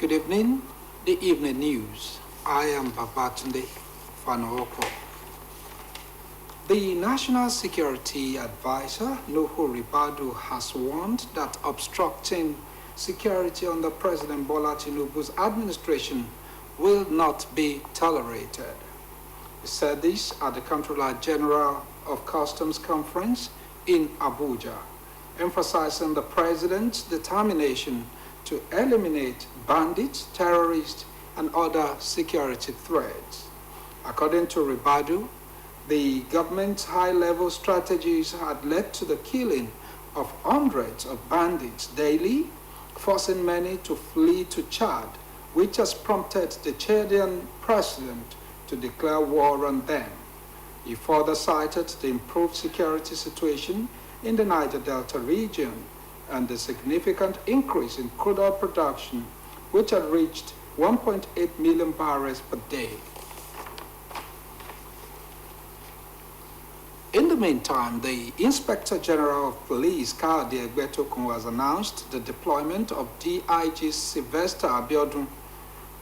Good evening, the evening news. I am Babatunde Fanuoko. The National Security Advisor, Nuhu Ribadu, has warned that obstructing security under President Bola Tinubu's administration will not be tolerated. He said this at the Comptroller General of Customs Conference in Abuja, emphasizing the President's determination to eliminate bandits, terrorists, and other security threats. According to Ribadu, the government's high-level strategies had led to the killing of hundreds of bandits daily, forcing many to flee to Chad, which has prompted the Chadian president to declare war on them. He further cited the improved security situation in the Niger Delta region and the significant increase in crude oil production, which had reached 1.8 million barrels per day. In the meantime, the Inspector General of Police, Kayode Egbetokun, has announced the deployment of DIG Sylvester Abiodun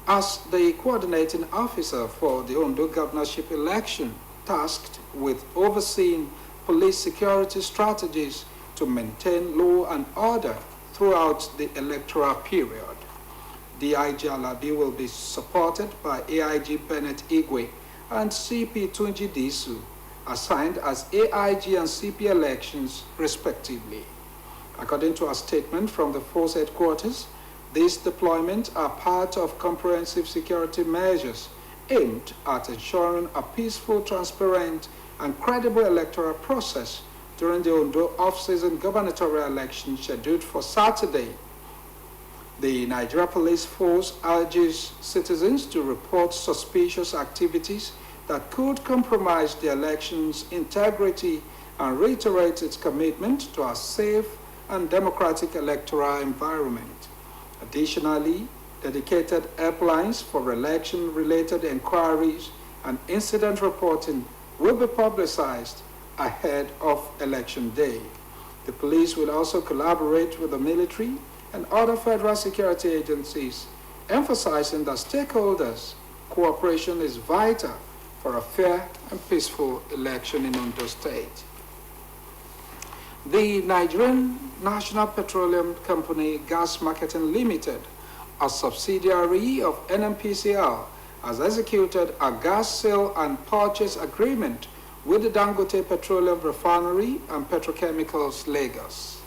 as the coordinating officer for the Ondo governorship election, tasked with overseeing police security strategies to maintain law and order throughout the electoral period. DIG Alabi will be supported by AIG Bennett Igwe and CP Tunji Disu, assigned as AIG and CP elections respectively. According to a statement from the force headquarters, these deployments are part of comprehensive security measures aimed at ensuring a peaceful, transparent, and credible electoral process during the Ondo off-season gubernatorial election scheduled for Saturday. The Nigeria Police Force urges citizens to report suspicious activities that could compromise the election's integrity and reiterate its commitment to a safe and democratic electoral environment. Additionally, dedicated helplines for election-related inquiries and incident reporting will be publicized ahead of Election Day. The police will also collaborate with the military and other federal security agencies, emphasizing that stakeholders' cooperation is vital for a fair and peaceful election in Ondo State. The Nigerian National Petroleum Company Gas Marketing Limited, a subsidiary of NNPCL, has executed a gas sale and purchase agreement with the Dangote Petroleum Refinery and Petrochemicals Lagos.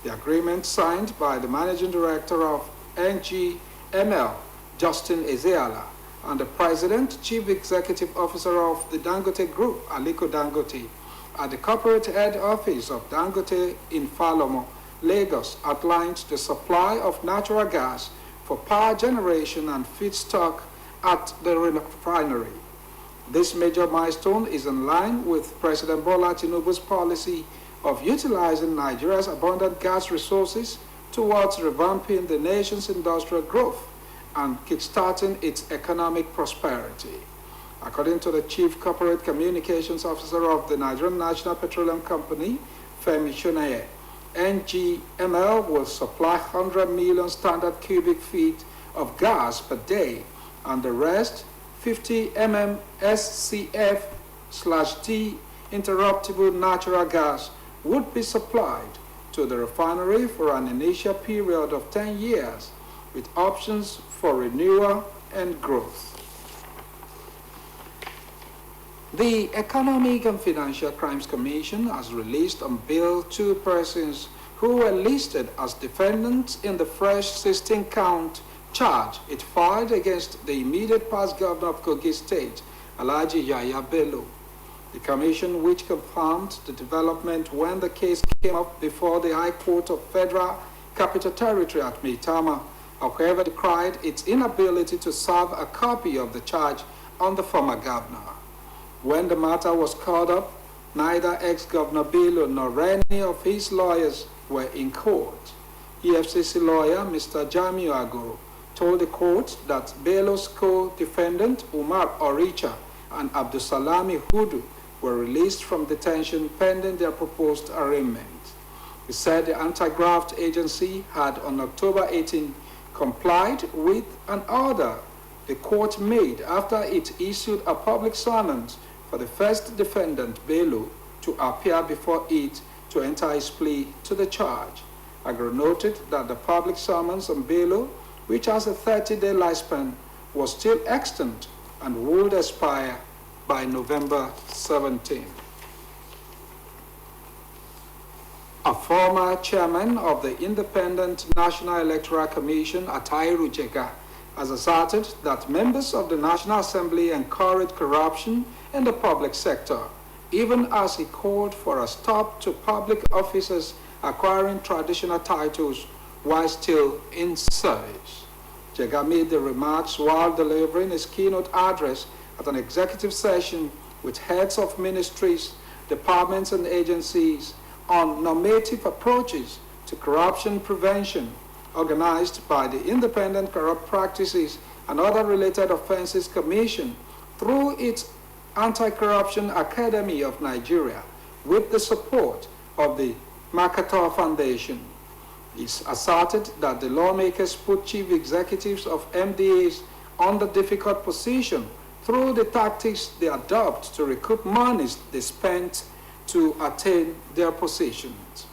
The agreement, signed by the Managing Director of NGML, Justin Ezeala, and the President, Chief Executive Officer of the Dangote Group, Aliko Dangote, at the corporate head office of Dangote in Falomo, Lagos, outlined the supply of natural gas for power generation and feedstock at the refinery. This major milestone is in line with President Bola Tinubu's policy of utilizing Nigeria's abundant gas resources towards revamping the nation's industrial growth and kickstarting its economic prosperity. According to the Chief Corporate Communications Officer of the Nigerian National Petroleum Company, Femi Shoneye, NGML will supply 100 million standard cubic feet of gas per day, and the rest, 50 MMSCF/D interruptible natural gas, would be supplied to the refinery for an initial period of 10 years, with options for renewal and growth. The Economic and Financial Crimes Commission has released on bail 2 persons who were listed as defendants in the fresh 16-count charge it filed against the immediate past governor of Kogi State, Alhaji Yahaya Bello. The commission, which confirmed the development when the case came up before the High Court of Federal Capital Territory at Maitama, however, decried its inability to serve a copy of the charge on the former governor. When the matter was called up, neither ex-Governor Bello nor any of his lawyers were in court. EFCC lawyer Mr. Jamiu Agoro told the court that Bello's co-defendant Umar Oricha and Abdusalami Hudu were released from detention pending their proposed arraignment. He said the anti-graft agency had on October 18 complied with an order the court made after it issued a public summons for the first defendant, Bello, to appear before it to enter his plea to the charge. Agro noted that the public summons on Bello, which has a 30-day lifespan, was still extant and would expire by November 17. A former chairman of the Independent National Electoral Commission, Atairu Jega, has asserted that members of the National Assembly encourage corruption in the public sector, even as he called for a stop to public officers acquiring traditional titles while still in service. Jega made the remarks while delivering his keynote address at an executive session with heads of ministries, departments, and agencies on normative approaches to corruption prevention, organized by the Independent Corrupt Practices and Other Related Offenses Commission through its Anti-Corruption Academy of Nigeria, with the support of the Mercator Foundation. It's asserted that the lawmakers put chief executives of MDAs under difficult position through the tactics they adopt to recoup monies they spent to attain their positions.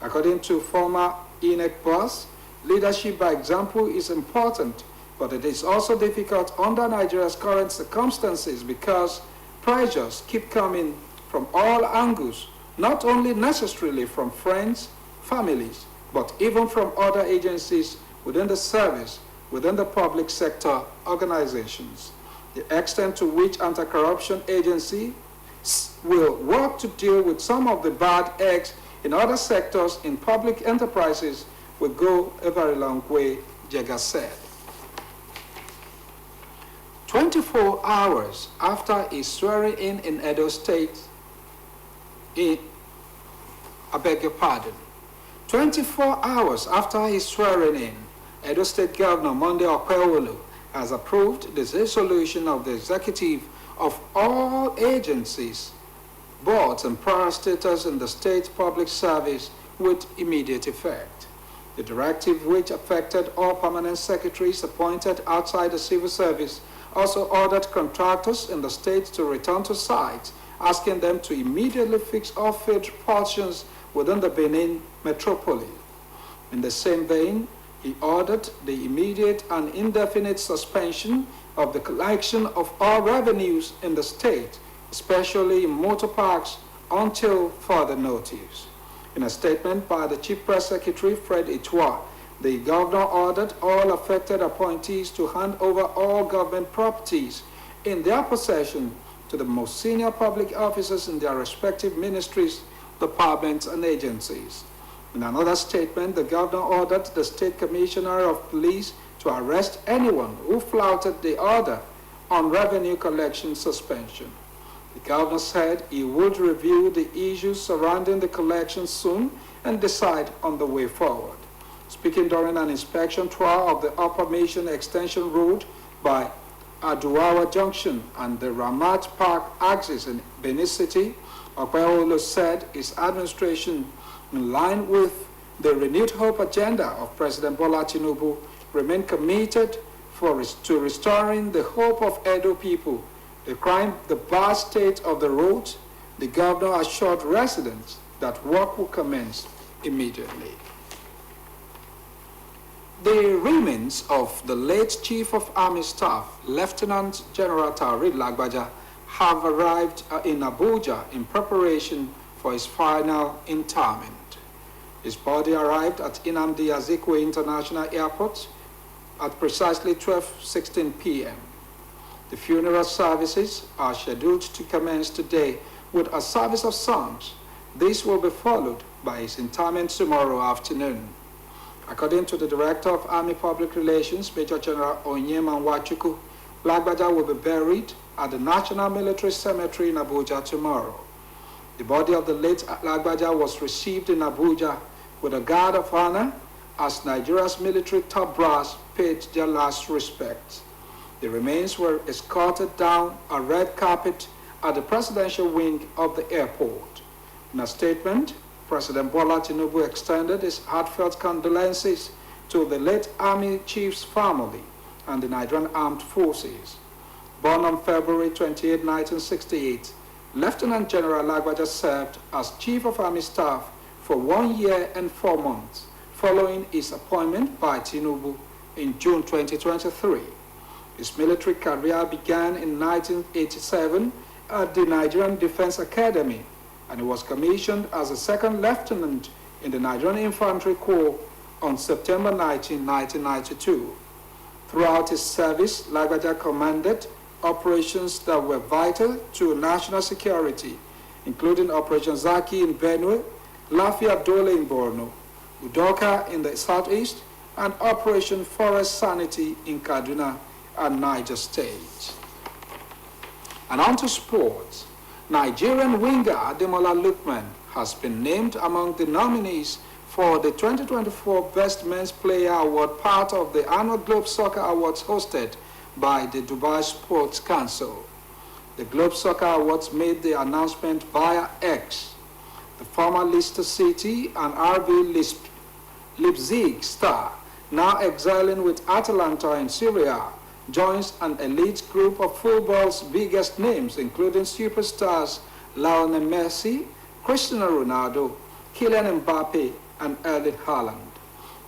According to former INEC boss, leadership by example is important, but it is also difficult under Nigeria's current circumstances because pressures keep coming from all angles, not only necessarily from friends, families, but even from other agencies within the service, within the public sector organizations. The extent to which anti-corruption agencies will work to deal with some of the bad eggs in other sectors in public enterprises will go a very long way, Jega said. 24 hours after his swearing in Edo State, 24 hours after his swearing in, Edo State Governor Monday Okpewolo has approved the dissolution of the executive of all agencies, boards, and parastatals in the state public service with immediate effect. The directive, which affected all permanent secretaries appointed outside the civil service, also ordered contractors in the state to return to sites, asking them to immediately fix off-field portions within the Benin metropole. In the same vein, he ordered the immediate and indefinite suspension of the collection of all revenues in the state, especially in motor parks, until further notice. In a statement by the Chief Press Secretary, Fred Itwa, the governor ordered all affected appointees to hand over all government properties in their possession to the most senior public officers in their respective ministries, departments, and agencies. In another statement, the governor ordered the State Commissioner of Police to arrest anyone who flouted the order on revenue collection suspension. The governor said he would review the issues surrounding the collection soon and decide on the way forward. Speaking during an inspection tour of the Upper Mission Extension Road by Aduwawa Junction and the Ramat Park axis in Benin City, Okpewolo said his administration, in line with the renewed hope agenda of President Bola Tinubu, remain committed to restoring the hope of Edo people. Decrying the bad state of the roads, the governor assured residents that work will commence immediately. The remains of the late Chief of Army Staff, Lieutenant General Taoreed Lagbaja, have arrived in Abuja in preparation for his final interment. His body arrived at Nnamdi Azikiwe International Airport at precisely 12:16 p.m. The funeral services are scheduled to commence today with a service of songs. This will be followed by his interment tomorrow afternoon. According to the Director of Army Public Relations, Major General Onyema Nwachukwu, Lagbaja will be buried at the National Military Cemetery in Abuja tomorrow. The body of the late Lagbaja was received in Abuja with a guard of honor as Nigeria's military top brass paid their last respects. The remains were escorted down a red carpet at the presidential wing of the airport. In a statement, President Bola Tinubu extended his heartfelt condolences to the late Army Chief's family and the Nigerian Armed Forces. Born on February 28, 1968, Lieutenant General Lagbaja served as Chief of Army Staff for 1 year and 4 months, following his appointment by Tinubu in June 2023. His military career began in 1987 at the Nigerian Defense Academy, and he was commissioned as a second lieutenant in the Nigerian Infantry Corps on September 19, 1992. Throughout his service, Lagbaja commanded operations that were vital to national security, including Operation Zaki in Benue, Lafia Dole in Borno, Udoka in the southeast, and Operation Forest Sanity in Kaduna and Niger State. And on to sports. Nigerian winger Ademola Lookman has been named among the nominees for the 2024 Best Men's Player Award, part of the annual Globe Soccer Awards hosted by the Dubai Sports Council. The Globe Soccer Awards made the announcement via X. The former Leicester City and RB Leipzig star, now exiling with Atalanta in Syria, joins an elite group of football's biggest names, including superstars Lionel Messi, Cristiano Ronaldo, Kylian Mbappe, and Erling Haaland.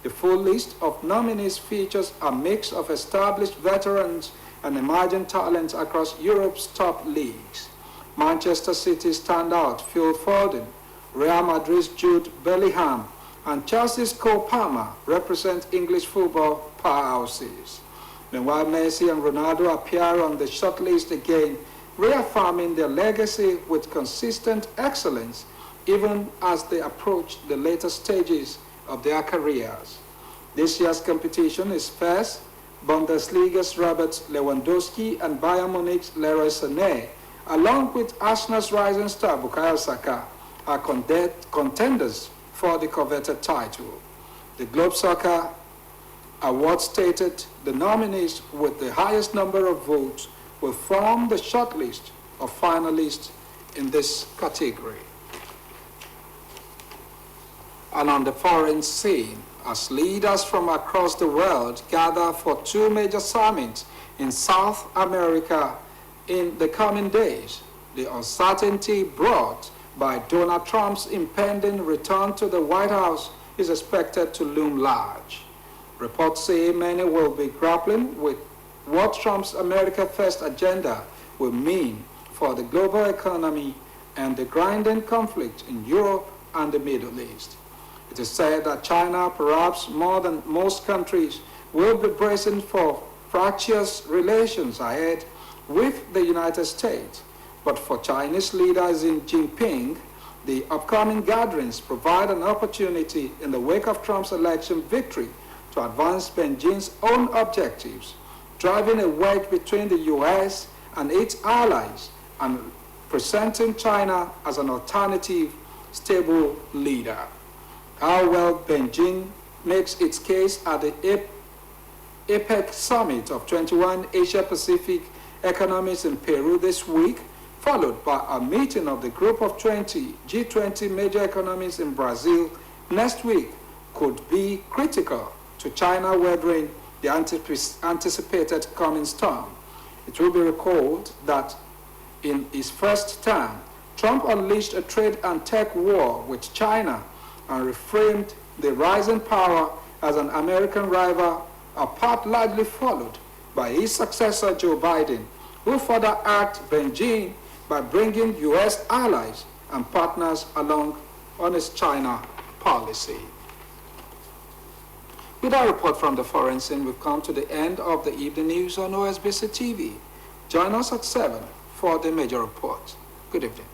The full list of nominees features a mix of established veterans and emerging talents across Europe's top leagues. Manchester City standout Phil Foden, Real Madrid's Jude Bellingham, and Chelsea's Cole Palmer represent English football powerhouses. Meanwhile, Messi and Ronaldo appear on the shortlist again, reaffirming their legacy with consistent excellence, even as they approach the later stages of their careers. This year's competition is first. Bundesliga's Robert Lewandowski and Bayern Munich's Leroy Sané, along with Arsenal's rising star Bukayo Saka, are contenders for the coveted title. The Globe Soccer Award stated the nominees with the highest number of votes will form the shortlist of finalists in this category. And on the foreign scene, as leaders from across the world gather for 2 major summits in South America in the coming days, the uncertainty brought by Donald Trump's impending return to the White House is expected to loom large. Reports say many will be grappling with what Trump's America First agenda will mean for the global economy and the grinding conflict in Europe and the Middle East. It is said that China, perhaps more than most countries, will be bracing for fractious relations ahead with the United States. But for Chinese leader Xi Jinping, the upcoming gatherings provide an opportunity in the wake of Trump's election victory to advance Beijing's own objectives, driving a wedge between the U.S. and its allies and presenting China as an alternative, stable leader. How well Beijing makes its case at the APEC summit of 21 Asia-Pacific economies in Peru this week, followed by a meeting of the Group of 20 G20 major economies in Brazil next week, could be critical to China weathering the anticipated coming storm. It will be recalled that in his first term, Trump unleashed a trade and tech war with China and reframed the rising power as an American rival, a path largely followed by his successor Joe Biden, who further urged Beijing by bringing U.S. allies and partners along on his China policy. With our report from the foreign scene, we've come to the end of the evening news on OSBC TV. Join us at 7 for the major report. Good evening.